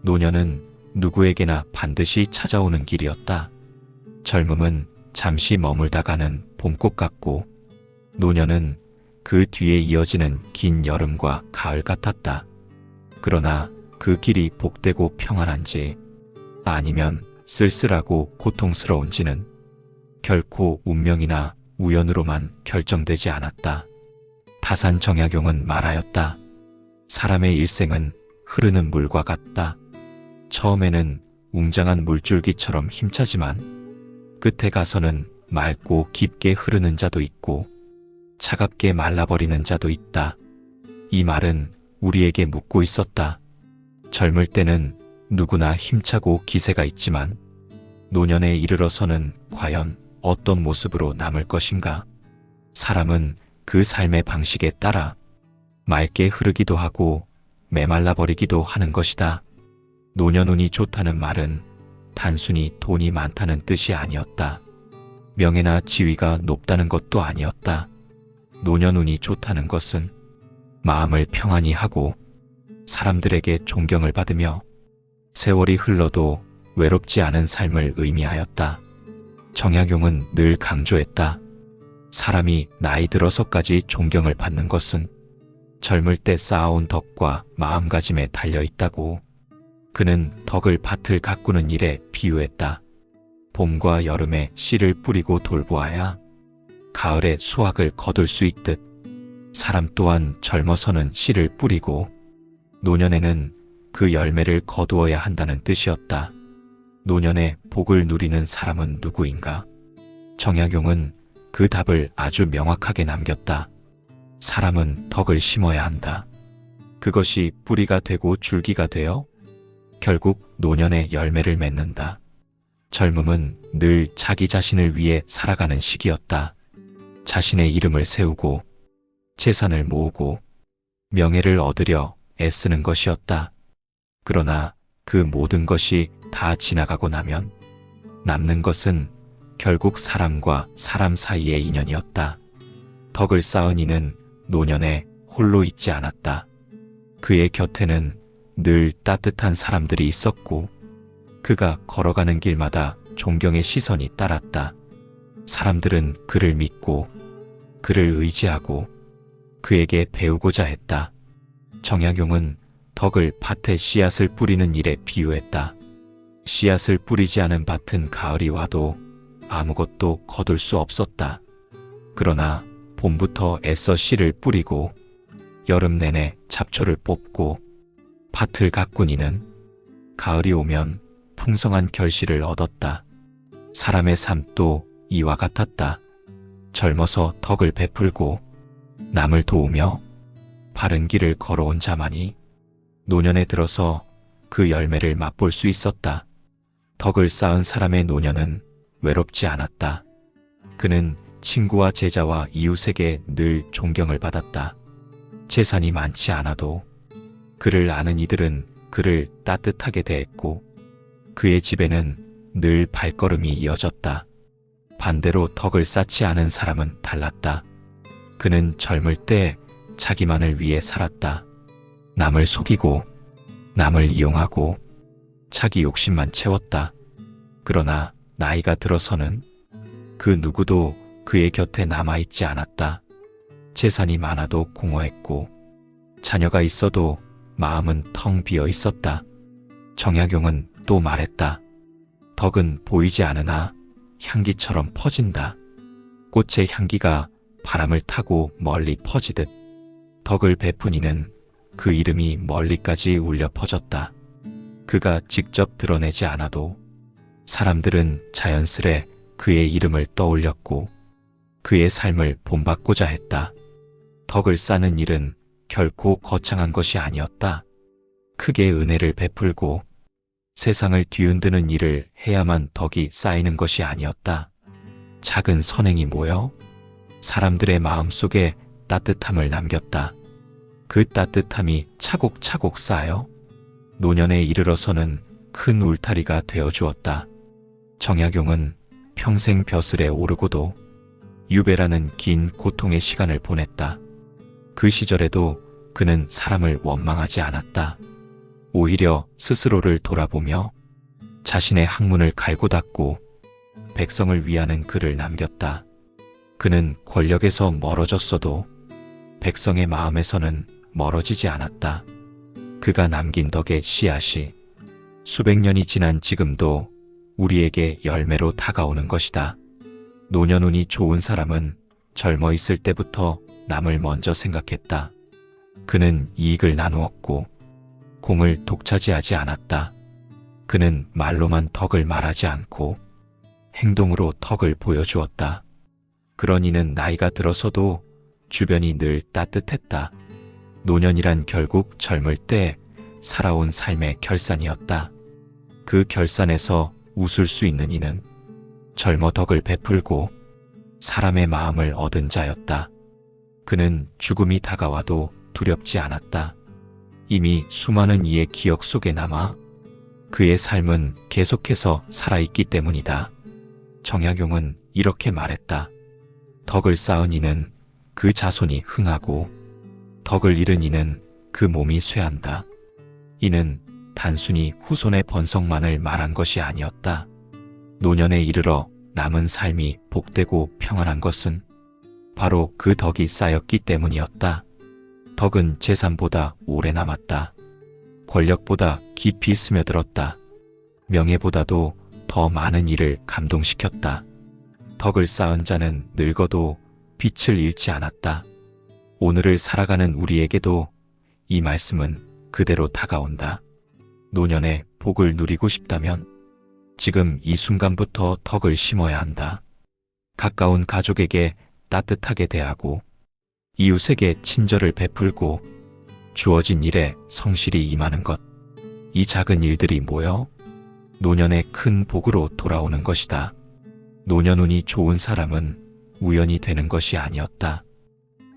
노년은 누구에게나 반드시 찾아오는 길이었다. 젊음은 잠시 머물다가는 봄꽃 같고 노년은 그 뒤에 이어지는 긴 여름과 가을 같았다. 그러나 그 길이 복되고 평안한지 아니면 쓸쓸하고 고통스러운지는 결코 운명이나 우연으로만 결정되지 않았다. 다산 정약용은 말하였다. 사람의 일생은 흐르는 물과 같다. 처음에는 웅장한 물줄기처럼 힘차지만 끝에 가서는 맑고 깊게 흐르는 자도 있고 차갑게 말라버리는 자도 있다. 이 말은 우리에게 묻고 있었다. 젊을 때는 누구나 힘차고 기세가 있지만 노년에 이르러서는 과연 어떤 모습으로 남을 것인가? 사람은 그 삶의 방식에 따라 맑게 흐르기도 하고 메말라 버리기도 하는 것이다. 노년운이 좋다는 말은 단순히 돈이 많다는 뜻이 아니었다. 명예나 지위가 높다는 것도 아니었다. 노년운이 좋다는 것은 마음을 평안히 하고 사람들에게 존경을 받으며 세월이 흘러도 외롭지 않은 삶을 의미하였다. 정약용은 늘 강조했다. 사람이 나이 들어서까지 존경을 받는 것은 젊을 때 쌓아온 덕과 마음가짐에 달려있다고. 그는 덕을 밭을 가꾸는 일에 비유했다. 봄과 여름에 씨를 뿌리고 돌보아야 가을에 수확을 거둘 수 있듯 사람 또한 젊어서는 씨를 뿌리고 노년에는 그 열매를 거두어야 한다는 뜻이었다. 노년에 복을 누리는 사람은 누구인가? 정약용은 그 답을 아주 명확하게 남겼다. 사람은 덕을 심어야 한다. 그것이 뿌리가 되고 줄기가 되어 결국 노년의 열매를 맺는다. 젊음은 늘 자기 자신을 위해 살아가는 시기였다. 자신의 이름을 세우고 재산을 모으고 명예를 얻으려 애쓰는 것이었다. 그러나 그 모든 것이 다 지나가고 나면 남는 것은 결국 사람과 사람 사이의 인연이었다. 덕을 쌓은 이는 노년에 홀로 있지 않았다. 그의 곁에는 늘 따뜻한 사람들이 있었고 그가 걸어가는 길마다 존경의 시선이 따랐다. 사람들은 그를 믿고 그를 의지하고 그에게 배우고자 했다. 정약용은 덕을 밭에 씨앗을 뿌리는 일에 비유했다. 씨앗을 뿌리지 않은 밭은 가을이 와도 아무것도 거둘 수 없었다. 그러나 봄부터 애써 씨를 뿌리고 여름 내내 잡초를 뽑고 밭을 가꾼 이는 가을이 오면 풍성한 결실을 얻었다. 사람의 삶도 이와 같았다. 젊어서 덕을 베풀고 남을 도우며 바른 길을 걸어온 자만이 노년에 들어서 그 열매를 맛볼 수 있었다. 덕을 쌓은 사람의 노년은 외롭지 않았다. 그는 친구와 제자와 이웃에게 늘 존경을 받았다. 재산이 많지 않아도 그를 아는 이들은 그를 따뜻하게 대했고 그의 집에는 늘 발걸음이 이어졌다. 반대로 덕을 쌓지 않은 사람은 달랐다. 그는 젊을 때 자기만을 위해 살았다. 남을 속이고 남을 이용하고 자기 욕심만 채웠다. 그러나 나이가 들어서는 그 누구도 그의 곁에 남아있지 않았다. 재산이 많아도 공허했고 자녀가 있어도 마음은 텅 비어 있었다. 정약용은 또 말했다. 덕은 보이지 않으나 향기처럼 퍼진다. 꽃의 향기가 바람을 타고 멀리 퍼지듯 덕을 베푼 이는 그 이름이 멀리까지 울려 퍼졌다. 그가 직접 드러내지 않아도 사람들은 자연스레 그의 이름을 떠올렸고 그의 삶을 본받고자 했다. 덕을 쌓는 일은 결코 거창한 것이 아니었다. 크게 은혜를 베풀고 세상을 뒤흔드는 일을 해야만 덕이 쌓이는 것이 아니었다. 작은 선행이 모여 사람들의 마음속에 따뜻함을 남겼다. 그 따뜻함이 차곡차곡 쌓여 노년에 이르러서는 큰 울타리가 되어주었다. 정약용은 평생 벼슬에 오르고도 유배라는 긴 고통의 시간을 보냈다. 그 시절에도 그는 사람을 원망하지 않았다. 오히려 스스로를 돌아보며 자신의 학문을 갈고 닦고 백성을 위하는 글을 남겼다. 그는 권력에서 멀어졌어도 백성의 마음에서는 멀어지지 않았다. 그가 남긴 덕의 씨앗이 수백 년이 지난 지금도 우리에게 열매로 다가오는 것이다. 노년운이 좋은 사람은 젊어 있을 때부터 남을 먼저 생각했다. 그는 이익을 나누었고 공을 독차지하지 않았다. 그는 말로만 덕을 말하지 않고 행동으로 덕을 보여주었다. 그러니는 나이가 들어서도 주변이 늘 따뜻했다. 노년이란 결국 젊을 때 살아온 삶의 결산이었다. 그 결산에서 웃을 수 있는 이는 젊어 덕을 베풀고 사람의 마음을 얻은 자였다. 그는 죽음이 다가와도 두렵지 않았다. 이미 수많은 이의 기억 속에 남아 그의 삶은 계속해서 살아있기 때문이다. 정약용은 이렇게 말했다. 덕을 쌓은 이는 그 자손이 흥하고 덕을 잃은 이는 그 몸이 쇠한다. 이는 단순히 후손의 번성만을 말한 것이 아니었다. 노년에 이르러 남은 삶이 복되고 평안한 것은 바로 그 덕이 쌓였기 때문이었다. 덕은 재산보다 오래 남았다. 권력보다 깊이 스며들었다. 명예보다도 더 많은 이를 감동시켰다. 덕을 쌓은 자는 늙어도 빛을 잃지 않았다. 오늘을 살아가는 우리에게도 이 말씀은 그대로 다가온다. 노년에 복을 누리고 싶다면 지금 이 순간부터 덕을 심어야 한다. 가까운 가족에게 따뜻하게 대하고 이웃에게 친절을 베풀고 주어진 일에 성실히 임하는 것. 이 작은 일들이 모여 노년의 큰 복으로 돌아오는 것이다. 노년운이 좋은 사람은 우연이 되는 것이 아니었다.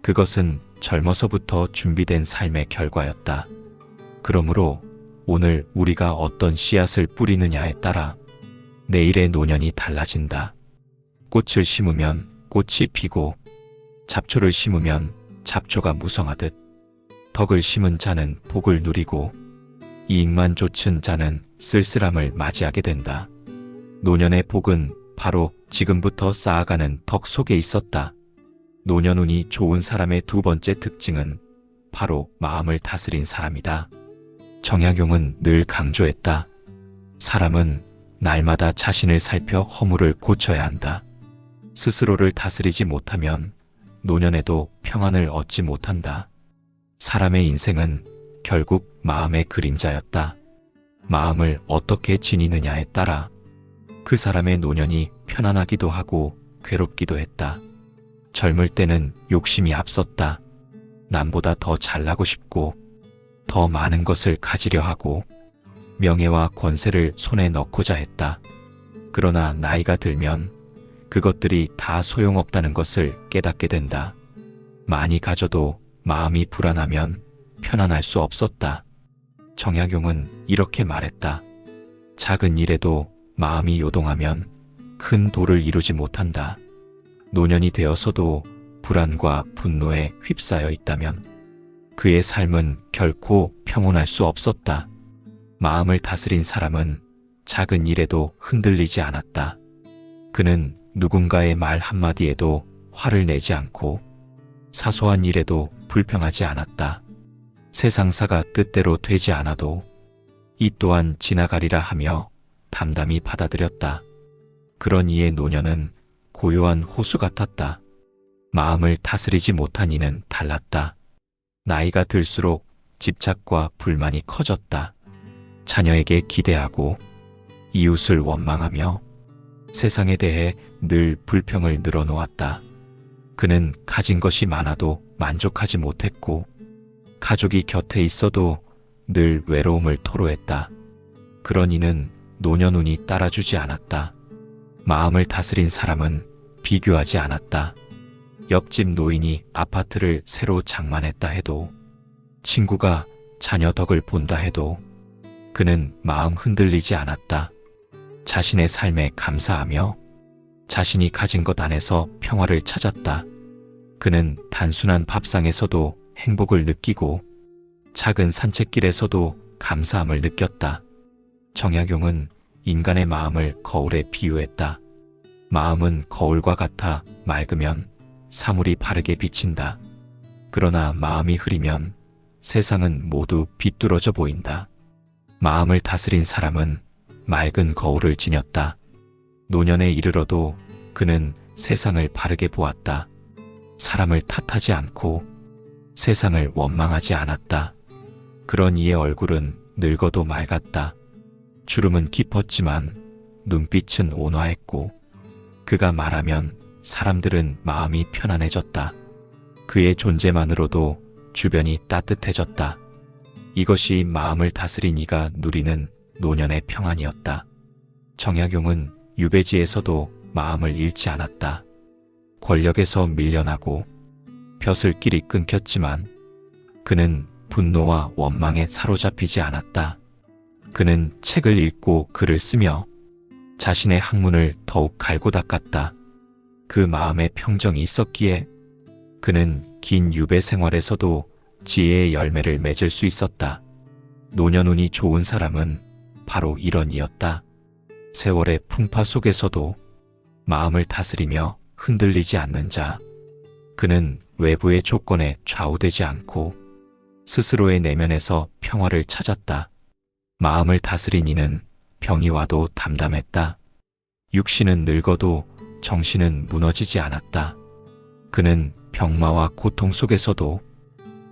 그것은 젊어서부터 준비된 삶의 결과였다. 그러므로 오늘 우리가 어떤 씨앗을 뿌리느냐에 따라 내일의 노년이 달라진다. 꽃을 심으면 꽃이 피고 잡초를 심으면 잡초가 무성하듯 덕을 심은 자는 복을 누리고 이익만 좇은 자는 쓸쓸함을 맞이하게 된다. 노년의 복은 바로 지금부터 쌓아가는 덕 속에 있었다. 노년운이 좋은 사람의 두 번째 특징은 바로 마음을 다스린 사람이다. 정약용은 늘 강조했다. 사람은 날마다 자신을 살펴 허물을 고쳐야 한다. 스스로를 다스리지 못하면 노년에도 평안을 얻지 못한다. 사람의 인생은 결국 마음의 그림자였다. 마음을 어떻게 지니느냐에 따라 그 사람의 노년이 편안하기도 하고 괴롭기도 했다. 젊을 때는 욕심이 앞섰다. 남보다 더 잘나고 싶고 더 많은 것을 가지려 하고 명예와 권세를 손에 넣고자 했다. 그러나 나이가 들면 그것들이 다 소용없다는 것을 깨닫게 된다. 많이 가져도 마음이 불안하면 편안할 수 없었다. 정약용은 이렇게 말했다. 작은 일에도 마음이 요동하면 큰 도를 이루지 못한다. 노년이 되어서도 불안과 분노에 휩싸여 있다면 그의 삶은 결코 평온할 수 없었다. 마음을 다스린 사람은 작은 일에도 흔들리지 않았다. 그는 누군가의 말 한마디에도 화를 내지 않고 사소한 일에도 불평하지 않았다. 세상사가 뜻대로 되지 않아도 이 또한 지나가리라 하며 담담히 받아들였다. 그런 이의 노년은 고요한 호수 같았다. 마음을 다스리지 못한 이는 달랐다. 나이가 들수록 집착과 불만이 커졌다. 자녀에게 기대하고 이웃을 원망하며 세상에 대해 늘 불평을 늘어놓았다. 그는 가진 것이 많아도 만족하지 못했고 가족이 곁에 있어도 늘 외로움을 토로했다. 그런 이는 노년운이 따라주지 않았다. 마음을 다스린 사람은 비교하지 않았다. 옆집 노인이 아파트를 새로 장만했다 해도 친구가 자녀 덕을 본다 해도 그는 마음 흔들리지 않았다. 자신의 삶에 감사하며 자신이 가진 것 안에서 평화를 찾았다. 그는 단순한 밥상에서도 행복을 느끼고 작은 산책길에서도 감사함을 느꼈다. 정약용은 인간의 마음을 거울에 비유했다. 마음은 거울과 같아 맑으면 사물이 바르게 비친다. 그러나 마음이 흐리면 세상은 모두 비뚤어져 보인다. 마음을 다스린 사람은 맑은 거울을 지녔다. 노년에 이르러도 그는 세상을 바르게 보았다. 사람을 탓하지 않고 세상을 원망하지 않았다. 그런 이의 얼굴은 늙어도 맑았다. 주름은 깊었지만 눈빛은 온화했고 그가 말하면 사람들은 마음이 편안해졌다. 그의 존재만으로도 주변이 따뜻해졌다. 이것이 마음을 다스린 이가 누리는 노년의 평안이었다. 정약용은 유배지에서도 마음을 잃지 않았다. 권력에서 밀려나고 벼슬길이 끊겼지만 그는 분노와 원망에 사로잡히지 않았다. 그는 책을 읽고 글을 쓰며 자신의 학문을 더욱 갈고 닦았다. 그 마음에 평정이 있었기에 그는 긴 유배 생활에서도 지혜의 열매를 맺을 수 있었다. 노년운이 좋은 사람은 바로 이런 이였다. 세월의 풍파 속에서도 마음을 다스리며 흔들리지 않는 자. 그는 외부의 조건에 좌우되지 않고 스스로의 내면에서 평화를 찾았다. 마음을 다스린 이는 병이 와도 담담했다. 육신은 늙어도 정신은 무너지지 않았다. 그는 병마와 고통 속에서도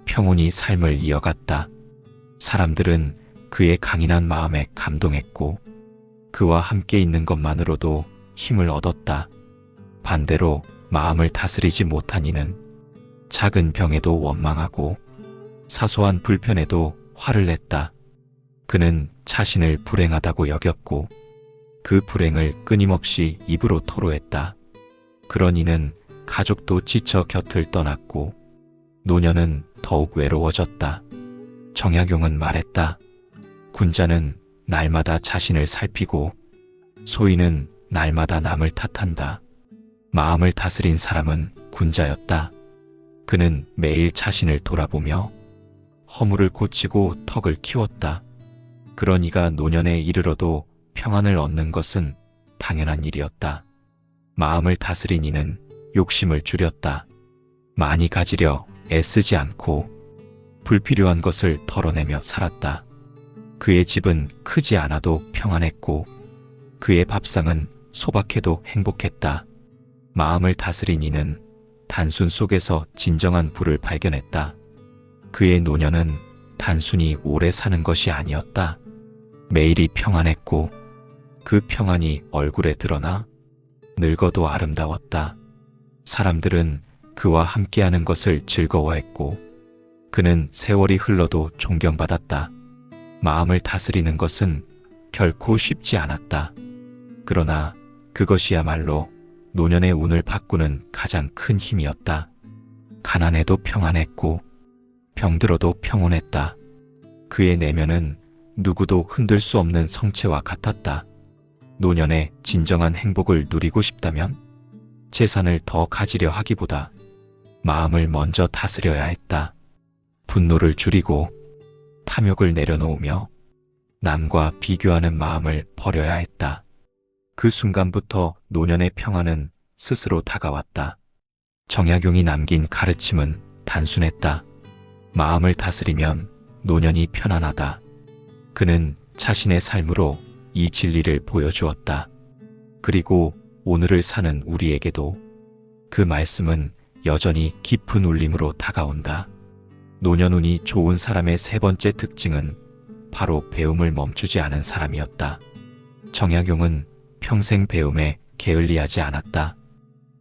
평온히 삶을 이어갔다. 사람들은 그의 강인한 마음에 감동했고 그와 함께 있는 것만으로도 힘을 얻었다. 반대로 마음을 다스리지 못한 이는 작은 병에도 원망하고 사소한 불편에도 화를 냈다. 그는 자신을 불행하다고 여겼고 그 불행을 끊임없이 입으로 토로했다. 그런 이는 가족도 지쳐 곁을 떠났고 노년은 더욱 외로워졌다. 정약용은 말했다. 군자는 날마다 자신을 살피고 소인은 날마다 남을 탓한다. 마음을 다스린 사람은 군자였다. 그는 매일 자신을 돌아보며 허물을 고치고 덕을 키웠다. 그런 이가 노년에 이르러도 평안을 얻는 것은 당연한 일이었다. 마음을 다스린 이는 욕심을 줄였다. 많이 가지려 애쓰지 않고 불필요한 것을 덜어내며 살았다. 그의 집은 크지 않아도 평안했고 그의 밥상은 소박해도 행복했다. 마음을 다스린 이는 단순 속에서 진정한 부를 발견했다. 그의 노년은 단순히 오래 사는 것이 아니었다. 매일이 평안했고 그 평안이 얼굴에 드러나 늙어도 아름다웠다. 사람들은 그와 함께하는 것을 즐거워했고 그는 세월이 흘러도 존경받았다. 마음을 다스리는 것은 결코 쉽지 않았다. 그러나 그것이야말로 노년의 운을 바꾸는 가장 큰 힘이었다. 가난해도 평안했고 병들어도 평온했다. 그의 내면은 누구도 흔들 수 없는 성체와 같았다. 노년의 진정한 행복을 누리고 싶다면 재산을 더 가지려 하기보다 마음을 먼저 다스려야 했다. 분노를 줄이고 탐욕을 내려놓으며 남과 비교하는 마음을 버려야 했다. 그 순간부터 노년의 평안은 스스로 다가왔다. 정약용이 남긴 가르침은 단순했다. 마음을 다스리면 노년이 편안하다. 그는 자신의 삶으로 이 진리를 보여주었다. 그리고 오늘을 사는 우리에게도 그 말씀은 여전히 깊은 울림으로 다가온다. 노년운이 좋은 사람의 세 번째 특징은 바로 배움을 멈추지 않은 사람이었다. 정약용은 평생 배움에 게을리하지 않았다.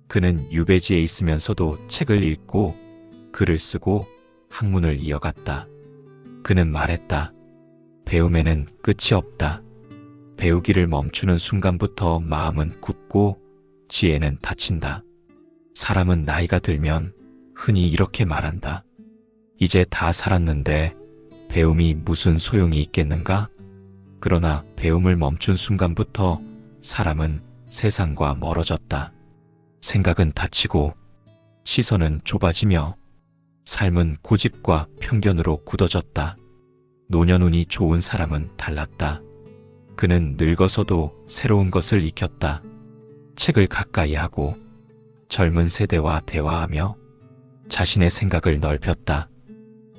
그는 유배지에 있으면서도 책을 읽고 글을 쓰고 학문을 이어갔다. 그는 말했다. 배움에는 끝이 없다. 배우기를 멈추는 순간부터 마음은 굳고 지혜는 닫힌다. 사람은 나이가 들면 흔히 이렇게 말한다. 이제 다 살았는데 배움이 무슨 소용이 있겠는가? 그러나 배움을 멈춘 순간부터 사람은 세상과 멀어졌다. 생각은 닫히고 시선은 좁아지며 삶은 고집과 편견으로 굳어졌다. 노년 운이 좋은 사람은 달랐다. 그는 늙어서도 새로운 것을 익혔다. 책을 가까이 하고 젊은 세대와 대화하며 자신의 생각을 넓혔다.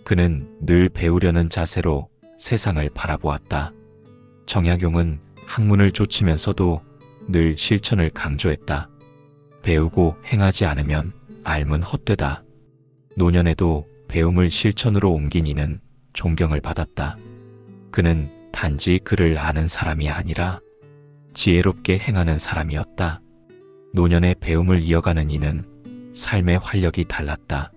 그는 늘 배우려는 자세로 세상을 바라보았다. 정약용은 학문을 좇으면서도 늘 실천을 강조했다. 배우고 행하지 않으면 알면 헛되다. 노년에도 배움을 실천으로 옮긴 이는 존경을 받았다. 그는 단지 글을 아는 사람이 아니라 지혜롭게 행하는 사람이었다. 노년의 배움을 이어가는 이는 삶의 활력이 달랐다.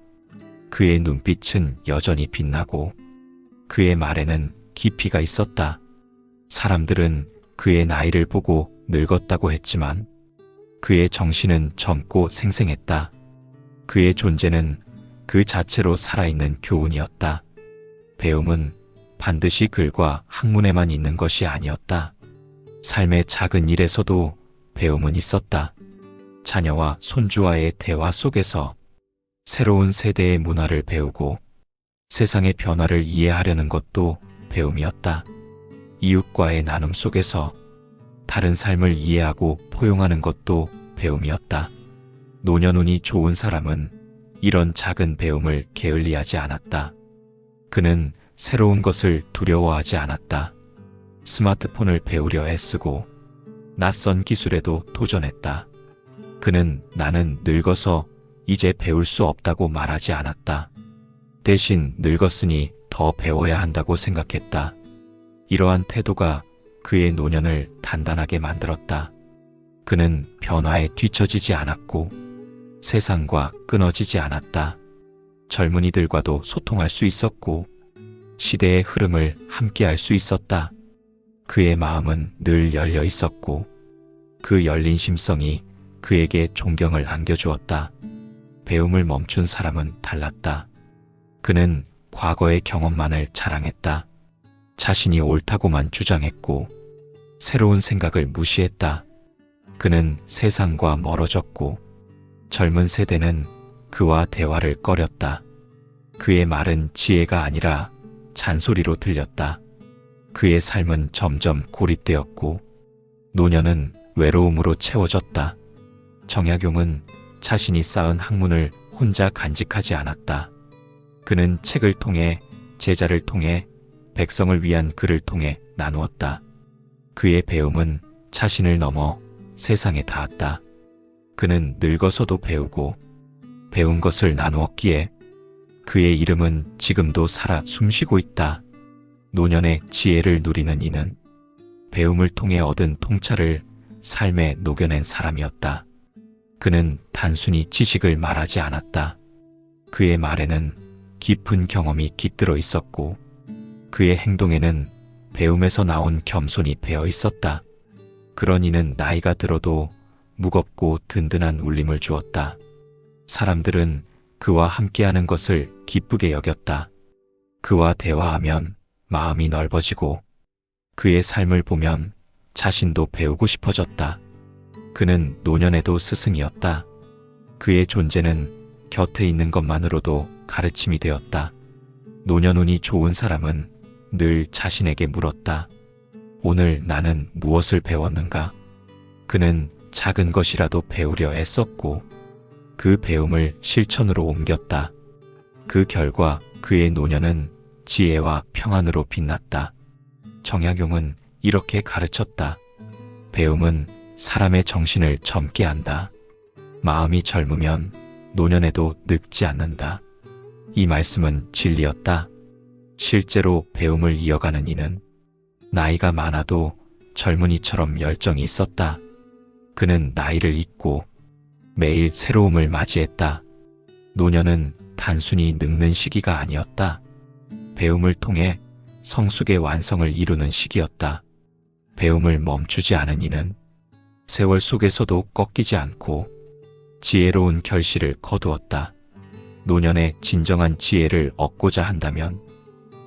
그의 눈빛은 여전히 빛나고 그의 말에는 깊이가 있었다. 사람들은 그의 나이를 보고 늙었다고 했지만 그의 정신은 젊고 생생했다. 그의 존재는 그 자체로 살아있는 교훈이었다. 배움은 반드시 글과 학문에만 있는 것이 아니었다. 삶의 작은 일에서도 배움은 있었다. 자녀와 손주와의 대화 속에서 새로운 세대의 문화를 배우고 세상의 변화를 이해하려는 것도 배움이었다. 이웃과의 나눔 속에서 다른 삶을 이해하고 포용하는 것도 배움이었다. 노년 운이 좋은 사람은 이런 작은 배움을 게을리하지 않았다. 그는 새로운 것을 두려워하지 않았다. 스마트폰을 배우려 애쓰고 낯선 기술에도 도전했다. 그는 나는 늙어서 이제 배울 수 없다고 말하지 않았다. 대신 늙었으니 더 배워야 한다고 생각했다. 이러한 태도가 그의 노년을 단단하게 만들었다. 그는 변화에 뒤처지지 않았고 세상과 끊어지지 않았다. 젊은이들과도 소통할 수 있었고 시대의 흐름을 함께할 수 있었다. 그의 마음은 늘 열려 있었고 그 열린 심성이 그에게 존경을 안겨주었다. 배움을 멈춘 사람은 달랐다. 그는 과거의 경험만을 자랑했다. 자신이 옳다고만 주장했고 새로운 생각을 무시했다. 그는 세상과 멀어졌고 젊은 세대는 그와 대화를 꺼렸다. 그의 말은 지혜가 아니라 잔소리로 들렸다. 그의 삶은 점점 고립되었고 노년은 외로움으로 채워졌다. 정약용은 자신이 쌓은 학문을 혼자 간직하지 않았다. 그는 책을 통해 제자를 통해 백성을 위한 글을 통해 나누었다. 그의 배움은 자신을 넘어 세상에 닿았다. 그는 늙어서도 배우고 배운 것을 나누었기에 그의 이름은 지금도 살아 숨쉬고 있다. 노년의 지혜를 누리는 이는 배움을 통해 얻은 통찰을 삶에 녹여낸 사람이었다. 그는 단순히 지식을 말하지 않았다. 그의 말에는 깊은 경험이 깃들어 있었고 그의 행동에는 배움에서 나온 겸손이 배어 있었다. 그런 이는 나이가 들어도 무겁고 든든한 울림을 주었다. 사람들은 그와 함께하는 것을 기쁘게 여겼다. 그와 대화하면 마음이 넓어지고 그의 삶을 보면 자신도 배우고 싶어졌다. 그는 노년에도 스승이었다. 그의 존재는 곁에 있는 것만으로도 가르침이 되었다. 노년 운이 좋은 사람은 늘 자신에게 물었다. 오늘 나는 무엇을 배웠는가? 그는 작은 것이라도 배우려 애썼고 그 배움을 실천으로 옮겼다. 그 결과 그의 노년은 지혜와 평안으로 빛났다. 정약용은 이렇게 가르쳤다. 배움은 사람의 정신을 젊게 한다. 마음이 젊으면 노년에도 늙지 않는다. 이 말씀은 진리였다. 실제로 배움을 이어가는 이는 나이가 많아도 젊은이처럼 열정이 있었다. 그는 나이를 잊고 매일 새로움을 맞이했다. 노년은 단순히 늙는 시기가 아니었다. 배움을 통해 성숙의 완성을 이루는 시기였다. 배움을 멈추지 않은 이는 세월 속에서도 꺾이지 않고 지혜로운 결실을 거두었다. 노년의 진정한 지혜를 얻고자 한다면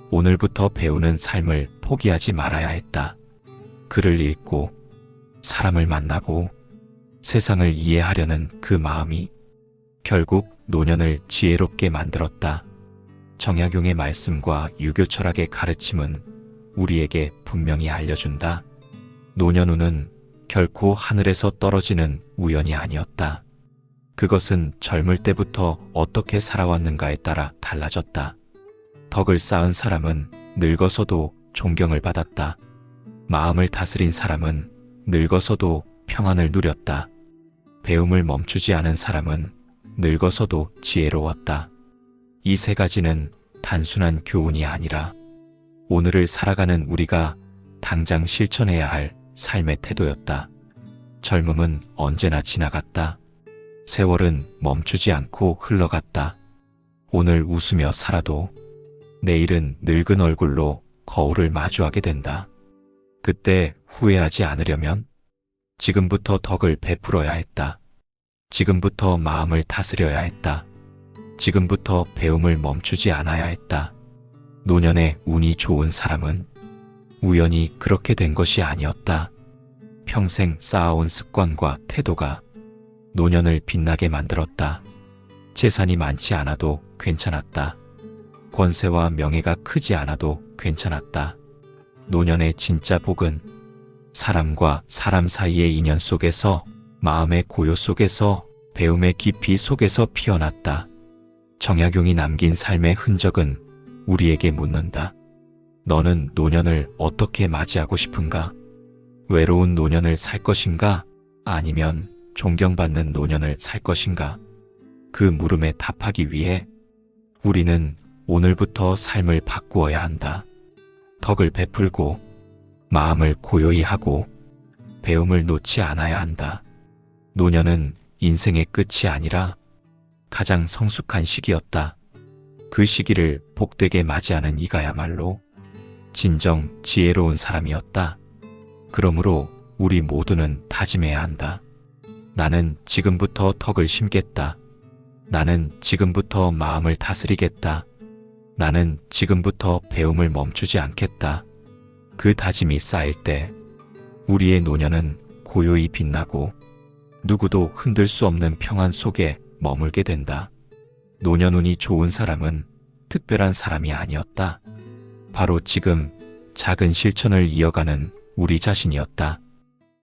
오늘부터 배우는 삶을 포기하지 말아야 했다. 글을 읽고 사람을 만나고 세상을 이해하려는 그 마음이 결국 노년을 지혜롭게 만들었다. 정약용의 말씀과 유교 철학의 가르침은 우리에게 분명히 알려준다. 노년운은 결코 하늘에서 떨어지는 우연이 아니었다. 그것은 젊을 때부터 어떻게 살아왔는가에 따라 달라졌다. 덕을 쌓은 사람은 늙어서도 존경을 받았다. 마음을 다스린 사람은 늙어서도 평안을 누렸다. 배움을 멈추지 않은 사람은 늙어서도 지혜로웠다. 이 세 가지는 단순한 교훈이 아니라 오늘을 살아가는 우리가 당장 실천해야 할 삶의 태도였다. 젊음은 언제나 지나갔다. 세월은 멈추지 않고 흘러갔다. 오늘 웃으며 살아도 내일은 늙은 얼굴로 거울을 마주하게 된다. 그때 후회하지 않으려면 지금부터 덕을 베풀어야 했다. 지금부터 마음을 다스려야 했다. 지금부터 배움을 멈추지 않아야 했다. 노년에 운이 좋은 사람은 우연히 그렇게 된 것이 아니었다. 평생 쌓아온 습관과 태도가 노년을 빛나게 만들었다. 재산이 많지 않아도 괜찮았다. 권세와 명예가 크지 않아도 괜찮았다. 노년의 진짜 복은 사람과 사람 사이의 인연 속에서, 마음의 고요 속에서, 배움의 깊이 속에서 피어났다. 정약용이 남긴 삶의 흔적은 우리에게 묻는다. 너는 노년을 어떻게 맞이하고 싶은가? 외로운 노년을 살 것인가? 아니면 존경받는 노년을 살 것인가? 그 물음에 답하기 위해 우리는 오늘부터 삶을 바꾸어야 한다. 덕을 베풀고 마음을 고요히 하고 배움을 놓지 않아야 한다. 노년은 인생의 끝이 아니라 가장 성숙한 시기였다. 그 시기를 복되게 맞이하는 이가야말로 진정 지혜로운 사람이었다. 그러므로 우리 모두는 다짐해야 한다. 나는 지금부터 덕을 심겠다. 나는 지금부터 마음을 다스리겠다. 나는 지금부터 배움을 멈추지 않겠다. 그 다짐이 쌓일 때 우리의 노년은 고요히 빛나고 누구도 흔들 수 없는 평안 속에 머물게 된다. 노년운이 좋은 사람은 특별한 사람이 아니었다. 바로 지금 작은 실천을 이어가는 우리 자신이었다.